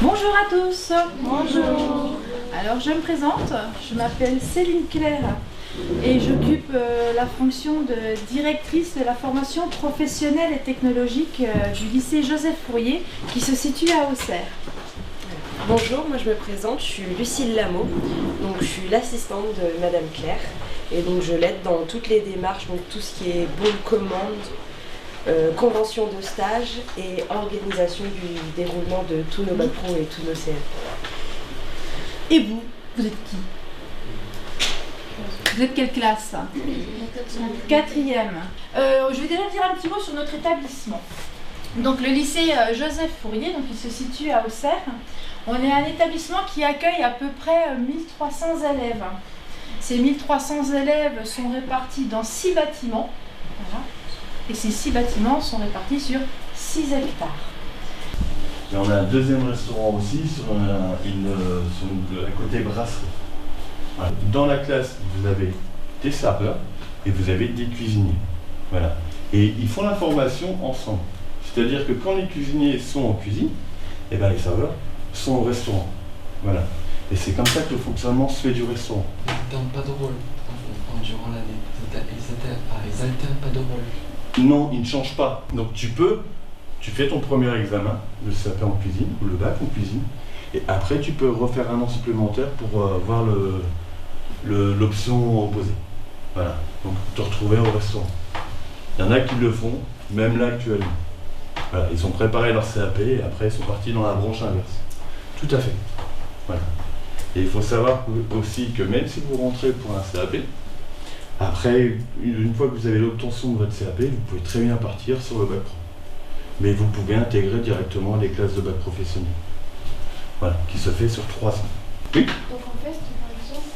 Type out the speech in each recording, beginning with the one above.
Bonjour à tous. Bonjour. Alors je me présente, je m'appelle Céline Claire et j'occupe la fonction de directrice de la formation professionnelle et technologique du lycée Joseph Fourier qui se situe à Auxerre. Bonjour, moi je me présente, je suis Lucille Lameau, donc je suis l'assistante de Madame Claire et donc je l'aide dans toutes les démarches, donc tout ce qui est bon de commande, convention de stage et organisation du déroulement de tous nos bacs pro et tous nos CAP. Et vous, vous êtes qui? Vous êtes quelle classe? Quatrième. Je vais déjà dire un petit mot sur notre établissement. Donc le lycée Joseph Fourier, donc il se situe à Auxerre. On est un établissement qui accueille à peu près 1300 élèves. Ces 1300 élèves sont répartis dans 6 bâtiments. Voilà. Et ces 6 bâtiments sont répartis sur 6 hectares. Et on a un deuxième restaurant aussi sur un côté brasserie. Voilà. Dans la classe, vous avez des serveurs et vous avez des cuisiniers. Voilà. Et ils font la formation ensemble. C'est-à-dire que quand les cuisiniers sont en cuisine, et ben les serveurs sont au restaurant. Voilà. Et c'est comme ça que le fonctionnement se fait du restaurant. Ils n'alternent pas de rôle durant l'année. Ils alternent pas de rôle. Non, ils ne changent pas. Donc tu fais ton premier examen, le CAP en cuisine ou le bac en cuisine, et après tu peux refaire un an supplémentaire pour voir l'option opposée. Voilà. Donc te retrouver au restaurant. Il y en a qui le font, même là actuellement. Voilà. Ils ont préparé leur CAP et après ils sont partis dans la branche inverse. Tout à fait. Voilà. Et il faut savoir aussi que même si vous rentrez pour un CAP, après, une fois que vous avez l'obtention de votre CAP, vous pouvez très bien partir sur le bac pro. Mais vous pouvez intégrer directement les classes de bac professionnel. Voilà, qui se fait sur 3 ans. Oui. Donc en fait, par exemple,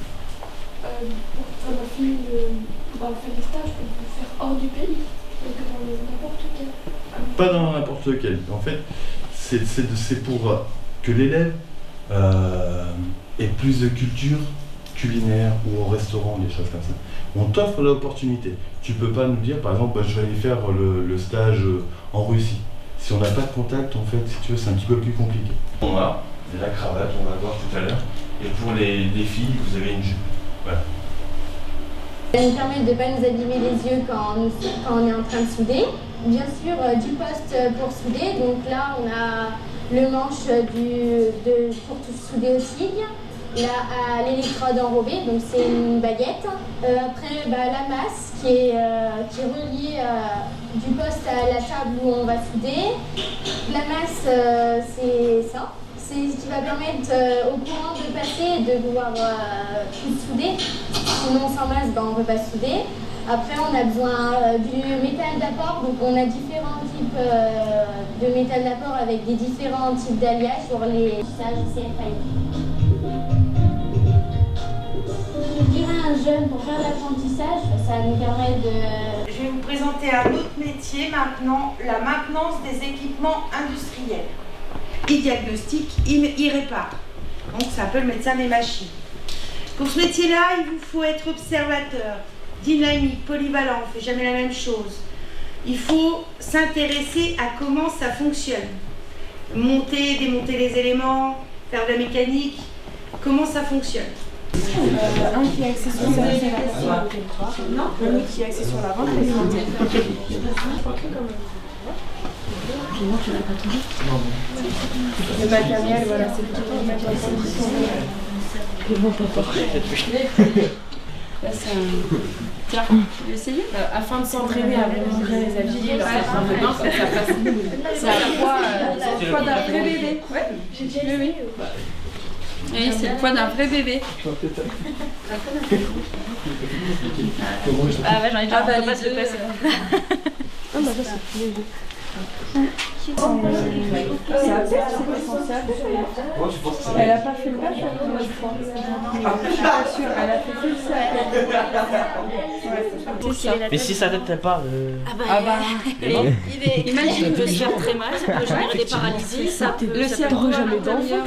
pour faire des stages, on peut faire hors du pays, donc dans n'importe quel. Pas dans n'importe lequel. En fait, c'est pour que l'élève ait plus de culture culinaire ou au restaurant, des choses comme ça. On t'offre l'opportunité. Tu peux pas nous dire, par exemple, je vais aller faire le stage en Russie. Si on n'a pas de contact, en fait, si tu veux, c'est un petit peu plus compliqué. On a la cravate, on va voir tout à l'heure. Et pour les filles, vous avez une jupe. Voilà. Ça nous permet de ne pas nous abîmer les yeux quand on est en train de souder. Bien sûr, du poste pour souder. Donc là, on a le manche pour tout souder aussi. Là, l'électrode enrobée, donc c'est une baguette. Après, la masse qui est reliée du poste à la table où on va souder. La masse, c'est ça. C'est ce qui va permettre au courant de passer et de pouvoir tout souder. Sinon, sans masse, on ne peut pas souder. Après, on a besoin du métal d'apport. Donc, on a différents types de métal d'apport avec des différents types d'alliages sur les usages CFAI. Je dirais un jeune pour faire l'apprentissage, ça nous permet de... Je vais vous présenter un autre métier maintenant, la maintenance des équipements industriels. Il diagnostique, il répare. Donc ça s'appelle médecin des machines. Pour ce métier-là, il vous faut être observateur, dynamique, polyvalent, on ne fait jamais la même chose. Il faut s'intéresser à comment ça fonctionne. Monter, démonter les éléments, faire de la mécanique, comment ça fonctionne. Un qui est axé sur la réservation, un autre qui est axé sur la vente alimentaire. Non, tu l'as pas trouvé. Le matériel, voilà, c'est plutôt le matériel. C'est bon, papa. Là, c'est un... Tiens, tu veux essayer afin de s'entraîner à montrer les habiller, leur faire confiance, ça passe. C'est le poids d'un vrai bébé. Ouais, j'ai dit oui. Oui, c'est le poids d'un vrai bébé. Ah ouais, j'en ai déjà pas de se passer. Ah bah ça c'est léger. Elle a pas fait le bac, je crois. Je suis pas sûre, elle a fait tout ça. Mais si sa tête elle parle. Imagine, il peut se faire très mal, ça peut générer des paralysies, ça peut. Le cerveau jamais d'enfant,